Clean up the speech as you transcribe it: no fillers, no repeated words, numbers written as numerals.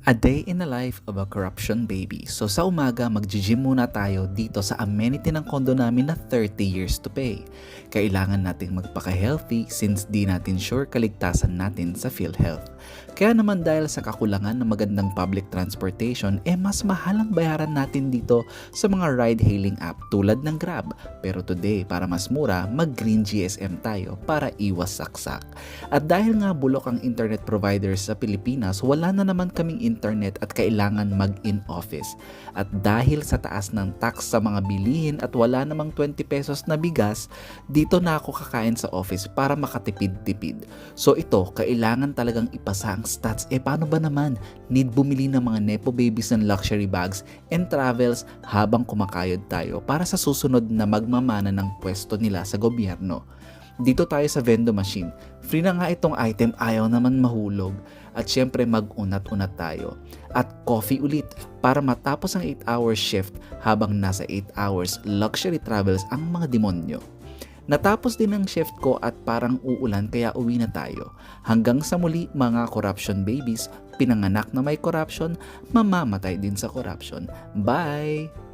A day in the life of a corruption baby. So sa umaga, mag-gym muna tayo dito sa amenity ng kondo namin na 30 years to pay. Kailangan nating magpaka-healthy since di natin sure kaligtasan natin sa PhilHealth. Kaya naman dahil sa kakulangan ng magandang public transportation, mas mahal ang bayaran natin dito sa mga ride-hailing app tulad ng Grab. Pero today, para mas mura, mag-green GSM tayo para iwas saksak. At dahil nga bulok ang internet providers sa Pilipinas, wala na naman kaming internet at kailangan mag-in-office. At dahil sa taas ng tax sa mga bilihin at wala namang 20 pesos na bigas, dito na ako kakain sa office para makatipid-tipid. So ito, kailangan talagang ipasa ang stats. Paano ba naman? Need bumili ng mga nepo babies ng luxury bags and travels habang kumakayod tayo para sa susunod na magmamana ng pwesto nila sa gobyerno. Dito tayo sa vendo machine. Free na nga itong item, ayaw naman mahulog. At syempre mag-unat-unat tayo. At coffee ulit para matapos ang 8-hour shift habang nasa 8 hours luxury travels ang mga demonyo. Natapos din ang shift ko at parang uulan kaya uwi na tayo. Hanggang sa muli mga corruption babies, pinanganak na may corruption, mamamatay din sa corruption. Bye!